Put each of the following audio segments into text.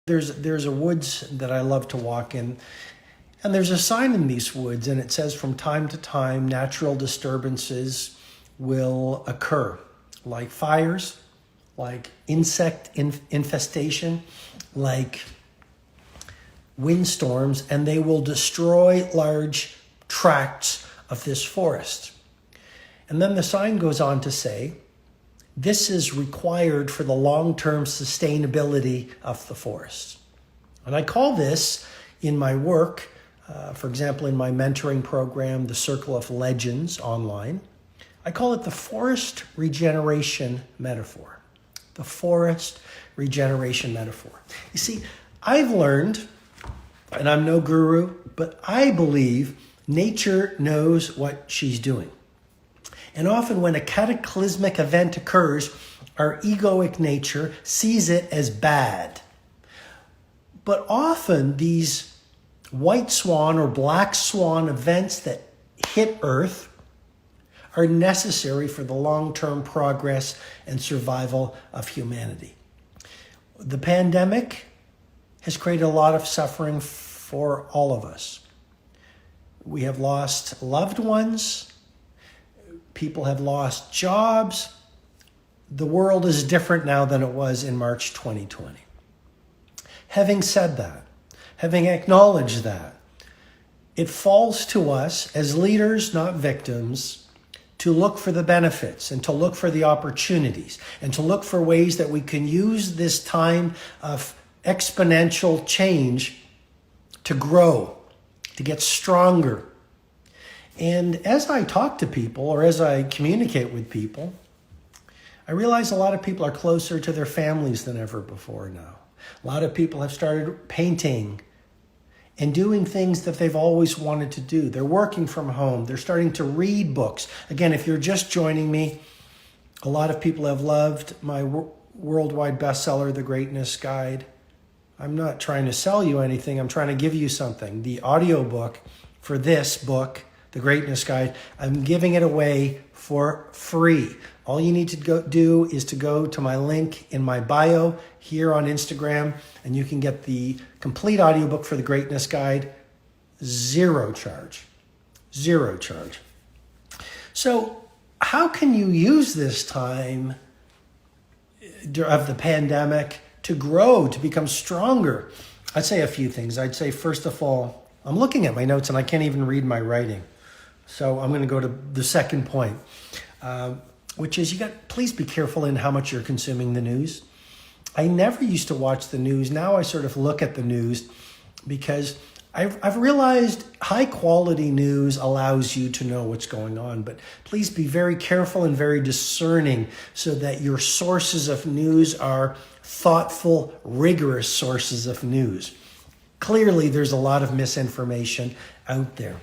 There's a woods that I love to walk in, and there's a sign in these woods, and it says from time to time natural disturbances will occur, like fires, like insect infestation, like windstorms, and they will destroy large tracts of this forest. And then the sign goes on to say, this is required for the long-term sustainability of the forest. And I call this, in my work, for example, in my mentoring program, The Circle of Legends online, I call it the forest regeneration metaphor. The forest regeneration metaphor. You see, I've learned, and I'm no guru, but I believe nature knows what she's doing. And often when a cataclysmic event occurs, our egoic nature sees it as bad. But often these white swan or black swan events that hit Earth are necessary for the long-term progress and survival of humanity. The pandemic has created a lot of suffering for all of us. We have lost loved ones. People have lost jobs. The world is different now than it was in March 2020. Having said that, having acknowledged that, it falls to us as leaders, not victims, to look for the benefits and to look for the opportunities and to look for ways that we can use this time of exponential change to grow, to get stronger. And as I talk to people or as I communicate with people, I realize a lot of people are closer to their families than ever before now. A lot of people have started painting and doing things that they've always wanted to do. They're working from home. They're starting to read books. Again, if you're just joining me, a lot of people have loved my worldwide bestseller, The Greatness Guide. I'm not trying to sell you anything. I'm trying to give you something. The audiobook for this book, The Greatness Guide, I'm giving it away for free. All you need to do is to go to my link in my bio here on Instagram, and you can get the complete audiobook for The Greatness Guide, zero charge. Zero charge. So how can you use this time of the pandemic to grow, to become stronger? I'd say a few things. I'd say, first of all, I'm looking at my notes and I can't even read my writing. So I'm going to go to the second point, which is please be careful in how much you're consuming the news. I never used to watch the news. Now I sort of look at the news because I've realized high quality news allows you to know what's going on, but please be very careful and very discerning so that your sources of news are thoughtful, rigorous sources of news. Clearly, there's a lot of misinformation out there.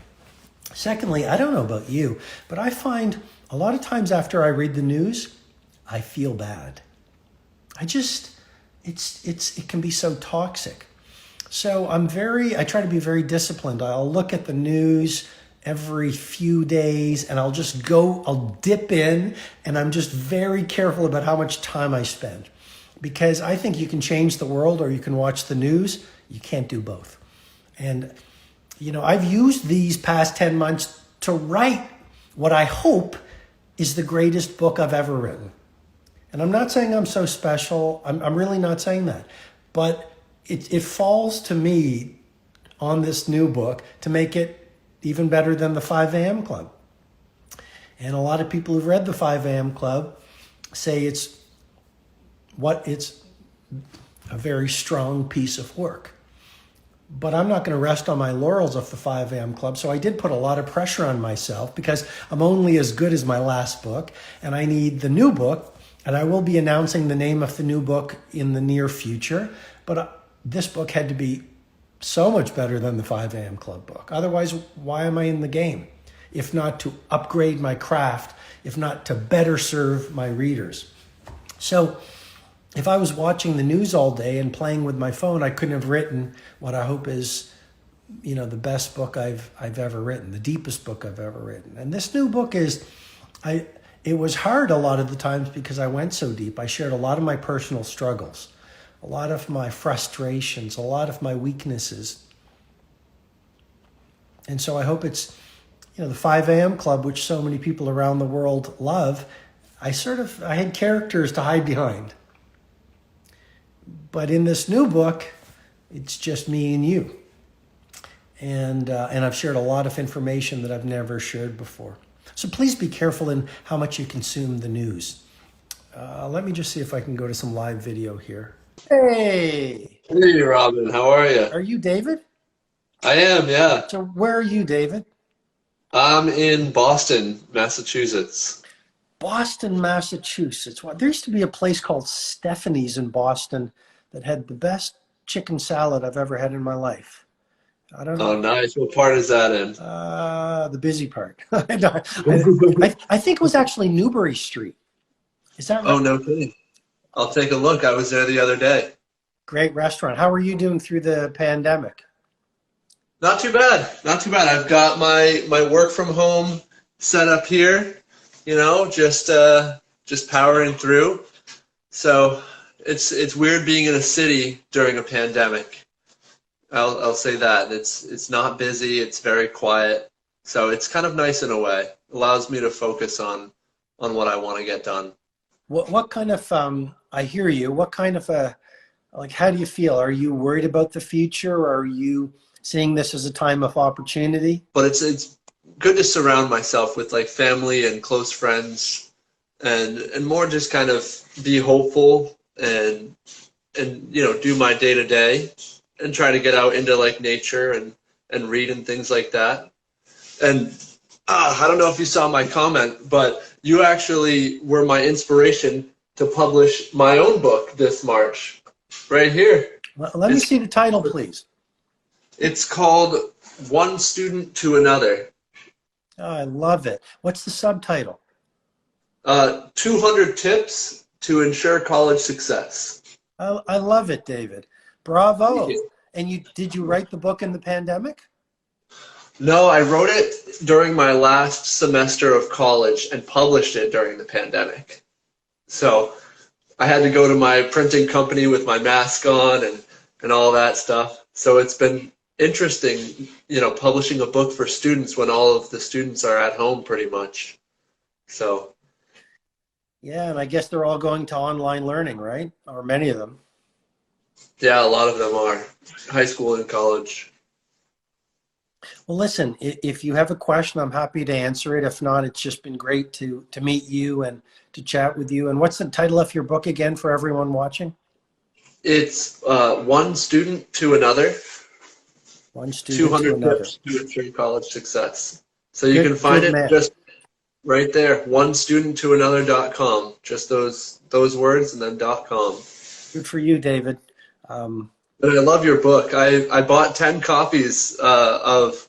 Secondly, I don't know about you, but I find a lot of times after I read the news, I feel bad. It can be so toxic. So I try to be very disciplined. I'll look at the news every few days and I'll dip in, and I'm just very careful about how much time I spend. Because I think you can change the world or you can watch the news. You can't do both. And I've used these past 10 months to write what I hope is the greatest book I've ever written. And I'm not saying I'm so special. I'm really not saying that. But it falls to me on this new book to make it even better than the 5 a.m. Club. And a lot of people who've read the 5 a.m. Club say it's a very strong piece of work. But I'm not going to rest on my laurels of the 5 a.m. Club. So I did put a lot of pressure on myself because I'm only as good as my last book. And I need the new book. And I will be announcing the name of the new book in the near future. But this book had to be so much better than the 5 a.m. Club book. Otherwise, why am I in the game? If not to upgrade my craft, if not to better serve my readers. So if I was watching the news all day and playing with my phone, I couldn't have written what I hope is, the best book I've ever written, the deepest book I've ever written. And this new book it was hard a lot of the times because I went so deep. I shared a lot of my personal struggles. a lot of my frustrations, a lot of my weaknesses. And so I hope it's, the 5 a.m. club, which so many people around the world love. I had characters to hide behind. But in this new book, it's just me and you. And I've shared a lot of information that I've never shared before. So please be careful in how much you consume the news. Let me just see if I can go to some live video here. Hey! Hey, Robin, how are you? Are you David? I am, yeah. So where are you, David? I'm in Boston, Massachusetts. Boston, Massachusetts. Well, there used to be a place called Stephanie's in Boston that had the best chicken salad I've ever had in my life. I don't Oh, know. nice. What part is that in? The busy part. I think it was actually Newbury Street. Is that Oh, right? no kidding. I'll take a look. I was there the other day. Great restaurant. How are you doing through the pandemic? Not too bad. Not too bad. I've got my work from home set up here, just powering through. So it's weird being in a city during a pandemic. I'll say that. It's not busy, it's very quiet. So it's kind of nice in a way. Allows me to focus on what I want to get done. What kind of I hear you. What kind of how do you feel? Are you worried about the future? Or are you seeing this as a time of opportunity? But it's good to surround myself with like family and close friends and more just kind of be hopeful and do my day to day and try to get out into like nature and read and things like that. And I don't know if you saw my comment, but you actually were my inspiration to publish my own book this March, right here. Well, let me see the title, please. It's called One Student to Another. Oh, I love it. What's the subtitle? 200 Tips to Ensure College Success. I love it, David. Bravo. And did you write the book in the pandemic? No, I wrote it during my last semester of college and published it during the pandemic. So I had to go to my printing company with my mask on and all that stuff. So it's been interesting, publishing a book for students when all of the students are at home pretty much. So. Yeah, and I guess they're all going to online learning, right? Or many of them. Yeah, a lot of them are. High school and college. Well, listen, if you have a question, I'm happy to answer it. If not, it's just been great to meet you and to chat with you. And what's the title of your book again for everyone watching? It's One Student to Another. One student to 200 another. tips to ensure college success. So you can find it just right there, onestudenttoanother.com. Just those words and then .com. Good for you, David. But I love your book. I bought 10 copies of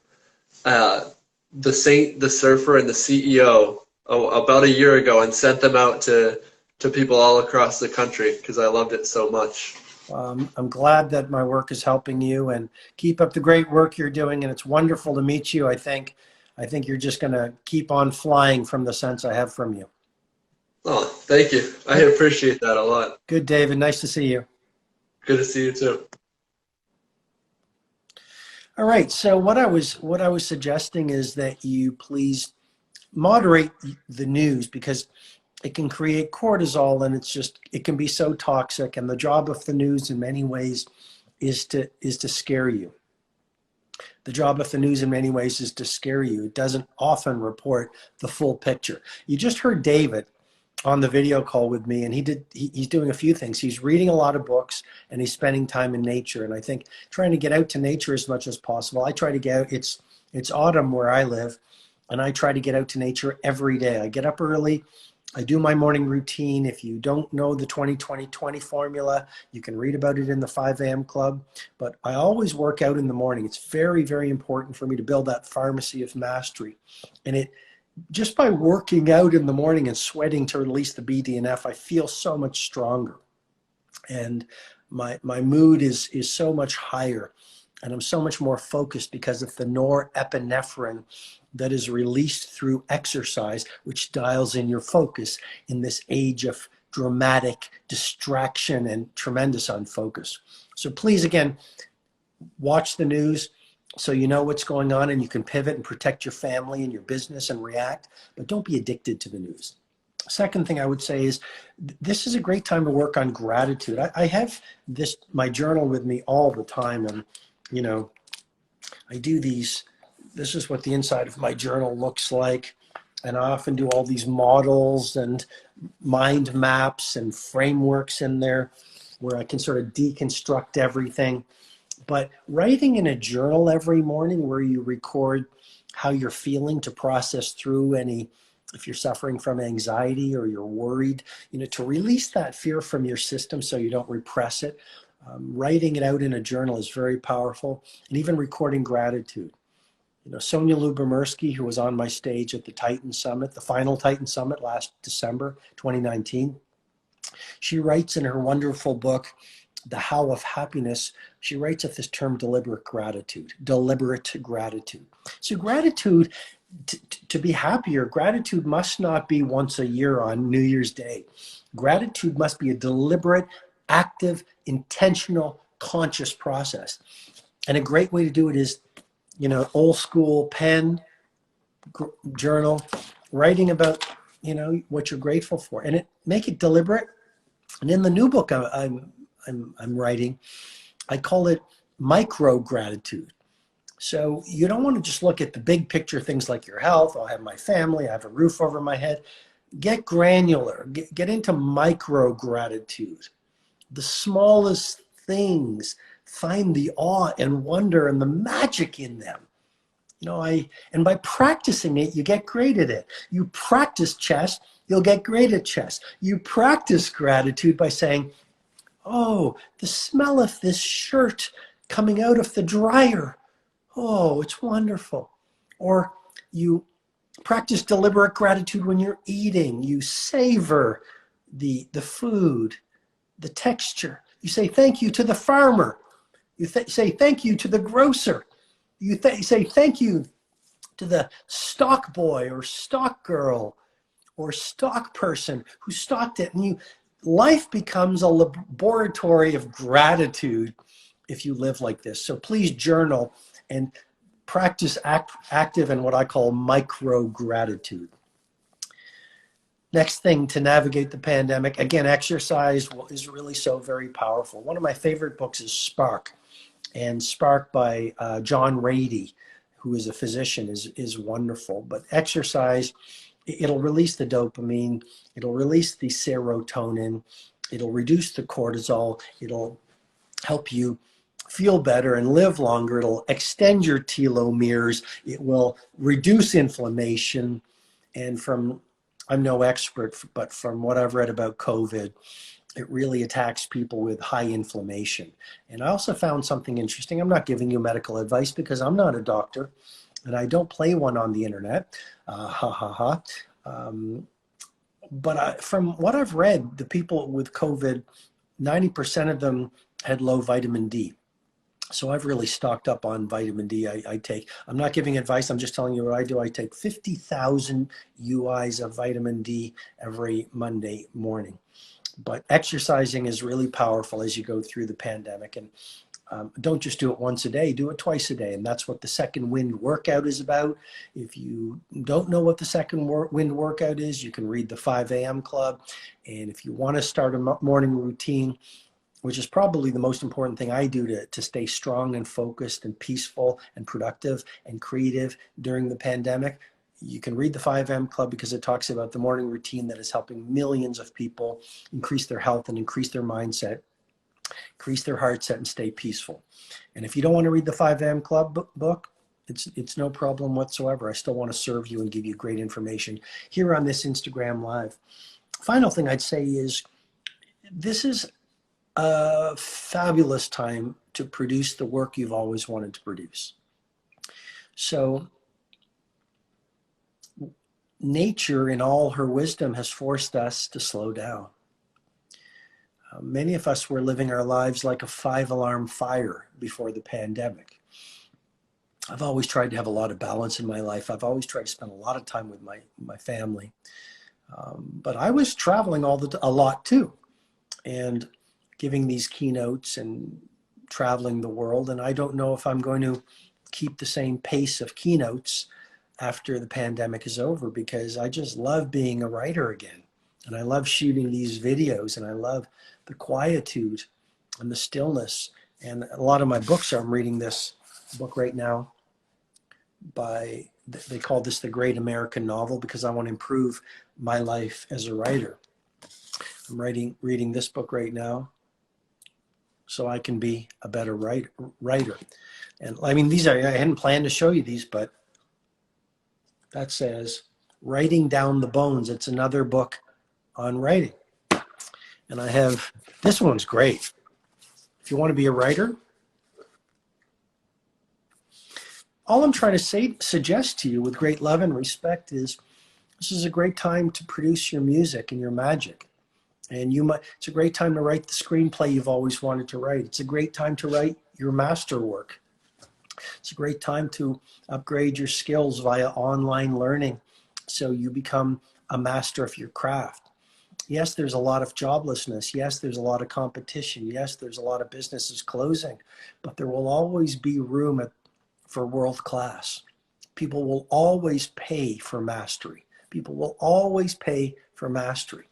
The Saint, the Surfer, and the CEO about a year ago and sent them out to people all across the country because I loved it so much. I'm glad that my work is helping you, and keep up the great work you're doing. And it's wonderful to meet you. I think you're just going to keep on flying from the sense I have from you. Oh, thank you. I appreciate that a lot. Good, David. Nice to see you. Good to see you too. All right. So what I was suggesting is that you please moderate the news, because it can create cortisol, and it can be so toxic. And the job of the news in many ways is to scare you. The job of the news in many ways is to scare you. It doesn't often report the full picture. You just heard David on the video call with me, and he's doing a few things. He's reading a lot of books, and he's spending time in nature. And I think trying to get out to nature as much as possible. I try to get out. It's autumn where I live, and I try to get out to nature every day. I get up early. I do my morning routine. If you don't know the 20-20-20 formula, you can read about it in the 5 a.m. club. But I always work out in the morning. It's very, very important for me to build that pharmacy of mastery. And just by working out in the morning and sweating to release the BDNF, I feel so much stronger. And my mood is so much higher. And I'm so much more focused because of the norepinephrine that is released through exercise, which dials in your focus in this age of dramatic distraction and tremendous unfocus. So please, again, watch the news so you know what's going on and you can pivot and protect your family and your business and react, but don't be addicted to the news. Second thing I would say is this is a great time to work on gratitude. I have my journal with me all the time, and you know, I do these. This is what the inside of my journal looks like, and I often do all these models and mind maps and frameworks in there where I can sort of deconstruct everything. But writing in a journal every morning where you record how you're feeling to process through if you're suffering from anxiety or you're worried, to release that fear from your system so you don't repress it. Writing it out in a journal is very powerful, and even recording gratitude. Sonia Lubomirsky, who was on my stage at the Titan Summit, the final Titan Summit last December 2019, she writes in her wonderful book, The How of Happiness, she writes of this term deliberate gratitude. So gratitude, to be happier, gratitude must not be once a year on New Year's Day. Gratitude must be a deliberate, active, intentional, conscious process. And a great way to do it is, old school pen, journal, writing about, what you're grateful for, and make it deliberate. And in the new book I'm writing, I call it micro gratitude. So you don't want to just look at the big picture things like your health. I have my family, I have a roof over my head. Get granular, get into micro gratitude. The smallest things, find the awe and wonder and the magic in them. And by practicing it, you get great at it. You practice chess, you'll get great at chess. You practice gratitude by saying, oh, the smell of this shirt coming out of the dryer. Oh, it's wonderful. Or you practice deliberate gratitude when you're eating. You savor the food, the texture. You say thank you to the farmer. You say thank you to the grocer. You say thank you to the stock boy or stock girl or stock person who stocked it. And life becomes a laboratory of gratitude if you live like this. So please journal and practice active and what I call micro gratitude. Next thing to navigate the pandemic, again, exercise is really so very powerful. One of my favorite books is Spark, and Spark by John Rady, who is a physician, is wonderful. But exercise, it'll release the dopamine, it'll release the serotonin, it'll reduce the cortisol, it'll help you feel better and live longer, it'll extend your telomeres, it will reduce inflammation. And I'm no expert, but from what I've read about COVID, it really attacks people with high inflammation. And I also found something interesting. I'm not giving you medical advice because I'm not a doctor and I don't play one on the internet. But from what I've read, the people with COVID, 90% of them had low vitamin D. So I've really stocked up on vitamin D. I take, I'm not giving advice, I'm just telling you what I do. I take 50,000 UIs of vitamin D every Monday morning. But exercising is really powerful as you go through the pandemic. And don't just do it once a day, do it twice a day. And that's what the Second Wind workout is about. If you don't know what the Second Wind workout is, you can read the 5 a.m. Club. And if you want to start a morning routine, which is probably the most important thing I do to stay strong and focused and peaceful and productive and creative during the pandemic, you can read the 5 a.m. Club because it talks about the morning routine that is helping millions of people increase their health and increase their mindset, increase their heart set, and stay peaceful. And if you don't want to read the 5 a.m. Club book, it's no problem whatsoever. I still want to serve you and give you great information here on this Instagram Live. Final thing I'd say is this is a fabulous time to produce the work you've always wanted to produce. So nature in all her wisdom has forced us to slow down. Many of us were living our lives like a 5-alarm fire before the pandemic. I've always tried to have a lot of balance in my life. I've always tried to spend a lot of time with my family. But I was traveling a lot too, and giving these keynotes and traveling the world. And I don't know if I'm going to keep the same pace of keynotes after the pandemic is over, because I just love being a writer again. And I love shooting these videos, and I love the quietude and the stillness. And a lot of my books, I'm reading this book right now they call this the Great American Novel, because I want to improve my life as a writer. I'm reading this book right now so I can be a better writer. And I mean, I hadn't planned to show you these, but that says Writing Down the Bones. It's another book on writing. And I have, this one's great. If you want to be a writer, all I'm trying to suggest to you with great love and respect is this is a great time to produce your music and your magic. And it's a great time to write the screenplay you've always wanted to write. It's a great time to write your masterwork. It's a great time to upgrade your skills via online learning so you become a master of your craft. Yes, there's a lot of joblessness. Yes, there's a lot of competition. Yes, there's a lot of businesses closing, but there will always be room for world class. People will always pay for mastery. People will always pay for mastery.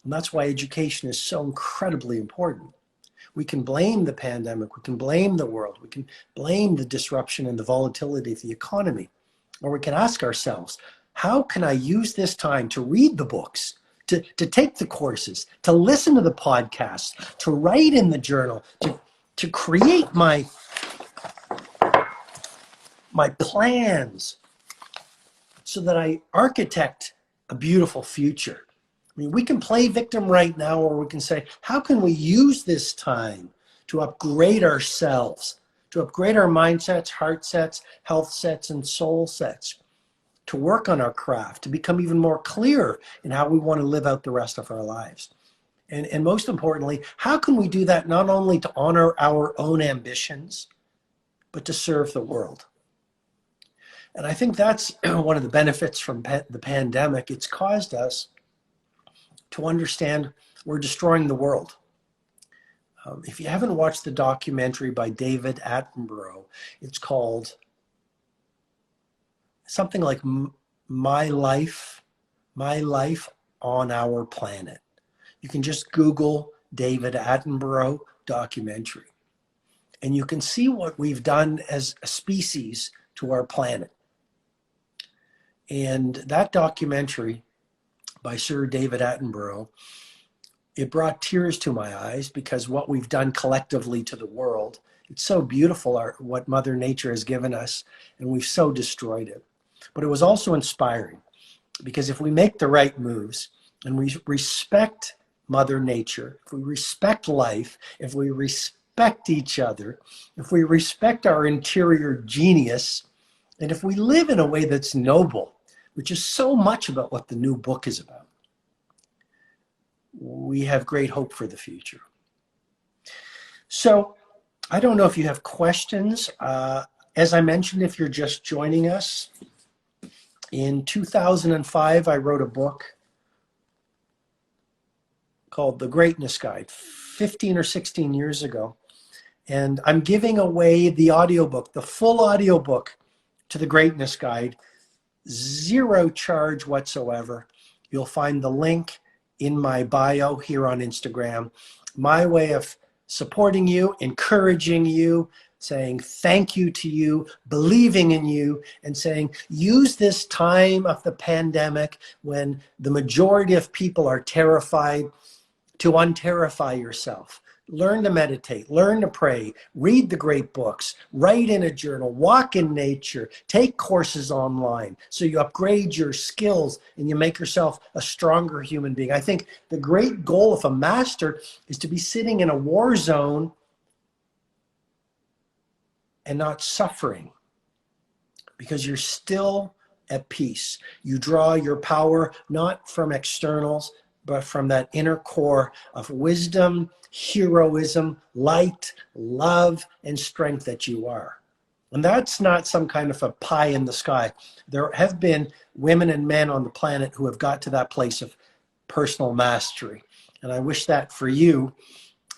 And that's why education is so incredibly important. We can blame the pandemic, we can blame the world, we can blame the disruption and the volatility of the economy, or we can ask ourselves, how can I use this time to read the books, to take the courses, to listen to the podcasts, to write in the journal, to create my plans so that I architect a beautiful future. I mean, we can play victim right now, or we can say, how can we use this time to upgrade ourselves, to upgrade our mindsets, heart sets, health sets, and soul sets, to work on our craft, to become even more clear in how we want to live out the rest of our lives. And most importantly, how can we do that not only to honor our own ambitions, but to serve the world? And I think that's one of the benefits from the pandemic. It's caused us to understand we're destroying the world. If you haven't watched the documentary by David Attenborough, it's called something like My Life on Our Planet. You can just Google David Attenborough documentary, and you can see what we've done as a species to our planet. And that documentary by Sir David Attenborough, it brought tears to my eyes, because what we've done collectively to the world, it's so beautiful, what Mother Nature has given us, and we've so destroyed it. But it was also inspiring, because if we make the right moves and we respect Mother Nature, if we respect life, if we respect each other, if we respect our interior genius, and if we live in a way that's noble, which is so much about what the new book is about, we have great hope for the future. So I don't know if you have questions. As I mentioned, if you're just joining us, in 2005, I wrote a book called The Greatness Guide, 15 or 16 years ago. And I'm giving away the audiobook, the full audiobook to The Greatness Guide, zero charge whatsoever. You'll find the link in my bio here on Instagram. My way of supporting you, encouraging you, saying thank you to you, believing in you, and saying use this time of the pandemic when the majority of people are terrified to unterrify yourself. Learn to meditate, learn to pray, read the great books, write in a journal, walk in nature, take courses online so you upgrade your skills and you make yourself a stronger human being. I think the great goal of a master is to be sitting in a war zone and not suffering, because you're still at peace. You draw your power not from externals, but from that inner core of wisdom, heroism, light, love, and strength that you are. And that's not some kind of a pie in the sky. There have been women and men on the planet who have got to that place of personal mastery. And I wish that for you.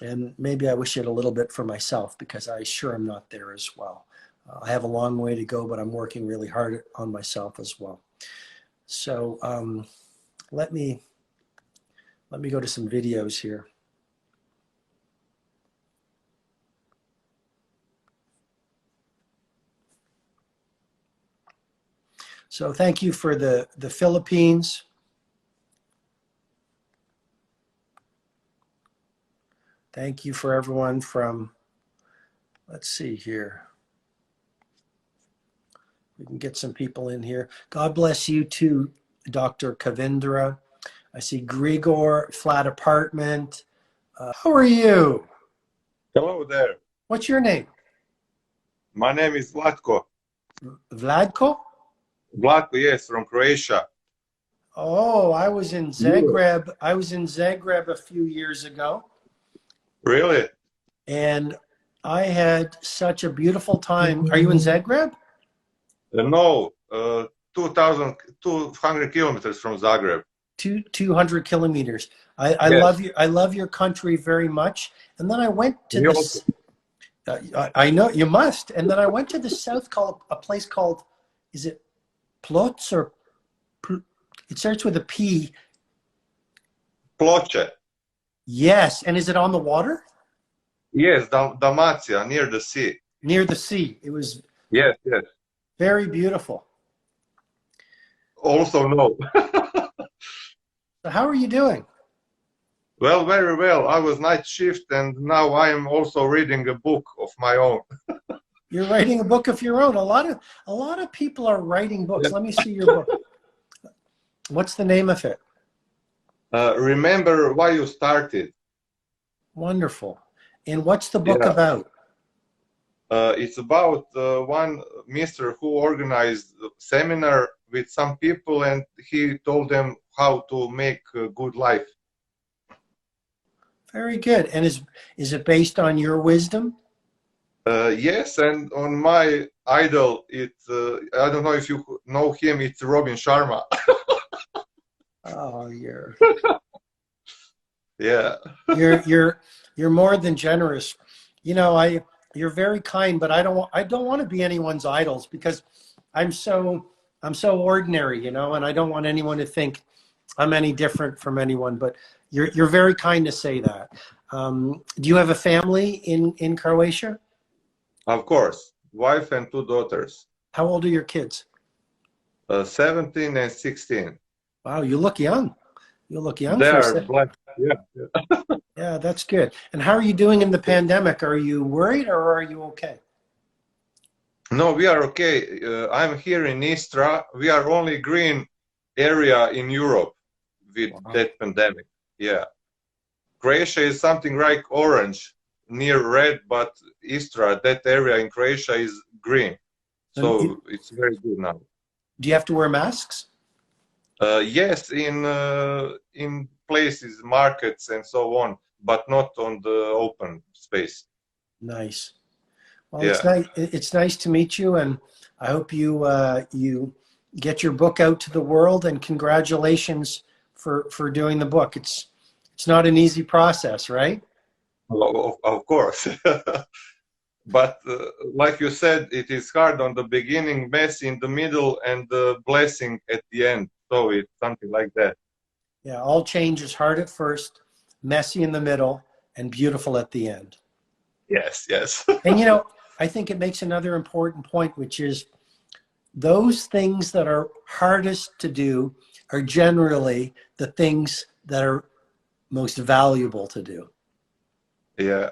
And maybe I wish it a little bit for myself, because I sure am not there as well. I have a long way to go, but I'm working really hard on myself as well. So let me go to some videos here. So thank you for the Philippines. Thank you for everyone from, let's see here. We can get some people in here. God bless you too, Dr. Kavindra. I see Grigor, flat apartment. How are you? Hello there. What's your name? My name is Vlatko. Vladko? Vlatko, yes, from Croatia. Oh, I was in Zagreb. I was in Zagreb a few years ago. Really? And I had such a beautiful time. Are you in Zagreb? No, 2,200 kilometers from Zagreb. 200 kilometers. I Yes. love you. I love your country very much. And then I went to You this. I know you must. And then I went to the south, called a place called, is it Plots or it starts with a P? Ploče. Yes. And is it on the water? Yes, Dalmatia, near the sea. Near the sea. It was Yes, yes. very beautiful. Also no. So how are you doing? Well, very well. I was night shift, and now I am also reading a book of my own. You're writing a book of your own. A lot of people are writing books. Yeah. Let me see your book. What's the name of it? Remember why you started. Wonderful. And what's the book Yeah. about? It's about one mister who organized a seminar with some people, and he told them how to make a good life. Very good. And is it based on your wisdom? Yes, and on my idol, I don't know if you know him, it's Robin Sharma. Oh, you're Yeah. you're more than generous. You know, you're very kind, but I don't want to be anyone's idols, because I'm so ordinary, you know, and I don't want anyone to think I'm any different from anyone. But you're very kind to say that. Do you have a family in Croatia? Of course, wife and two daughters, How old are your kids? 17 and 16. Wow, you look young. You look young They for a are second. black. Yeah. Yeah, that's good. And how are you doing in the pandemic? Are you worried or are you okay? No, we are okay. I'm here in Istra. We are only green area in Europe with Wow. that pandemic. Yeah. Croatia is something like orange, near red, but Istra, that area in Croatia is green. So it's very good now. Do you have to wear masks? Yes, in places, markets, and so on, but not on the open space. Nice. Well, Yeah. it's nice. It's nice to meet you, and I hope you get your book out to the world. And congratulations for doing the book. It's not an easy process, right? Of course. But like you said, it is hard on the beginning, messy in the middle, and the blessing at the end. So it's something like that. Yeah, all change is hard at first, messy in the middle, and beautiful at the end. Yes, yes. And you know, I think it makes another important point, which is those things that are hardest to do are generally the things that are most valuable to do. Yeah.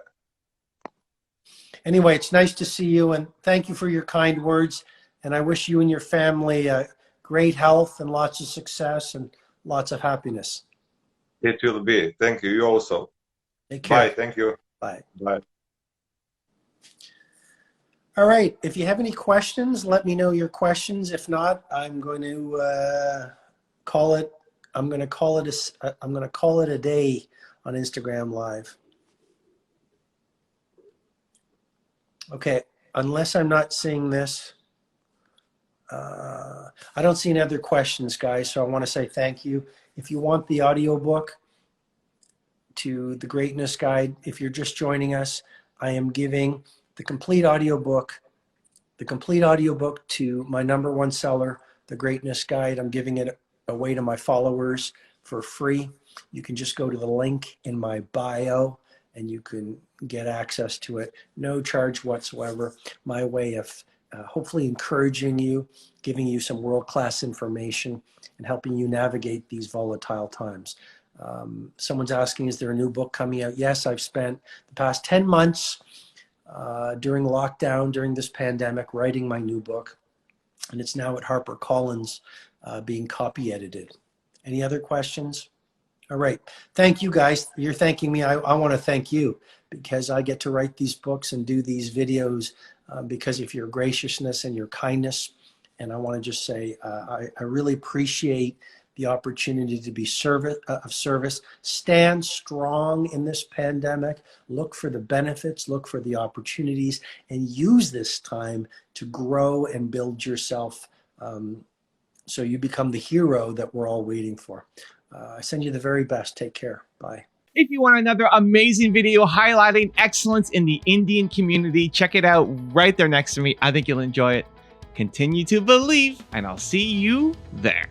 Anyway, it's nice to see you, and thank you for your kind words. And I wish you and your family great health and lots of success and lots of happiness. It will be. Thank you. You also. Take care. Bye. Thank you. Bye. Bye. All right. If you have any questions, let me know your questions. If not, I'm going to call it. I'm going to call it a day on Instagram Live. Okay. unless I'm not seeing this, I don't see any other questions, guys. So I want to say thank you. If you want the audiobook to The Greatness Guide, if you're just joining us, I am giving the complete audiobook to my #1 seller, The Greatness Guide. I'm giving it away to my followers for free. You can just go to the link in my bio and you can get access to it. No charge whatsoever. My way of hopefully encouraging you, giving you some world-class information, and helping you navigate these volatile times. Someone's asking, is there a new book coming out? Yes, I've spent the past 10 months during lockdown, during this pandemic, writing my new book. And it's now at HarperCollins being copy edited. Any other questions? All right. Thank you, guys. You're thanking me. I want to thank you because I get to write these books and do these videos because of your graciousness and your kindness. And I want to just say I really appreciate the opportunity to be of service. Stand strong in this pandemic. Look for the benefits, look for the opportunities, and use this time to grow and build yourself so you become the hero that we're all waiting for. I send you the very best. Take care. Bye. If you want another amazing video highlighting excellence in the Indian community, check it out right there next to me. I think you'll enjoy it. Continue to believe, and I'll see you there.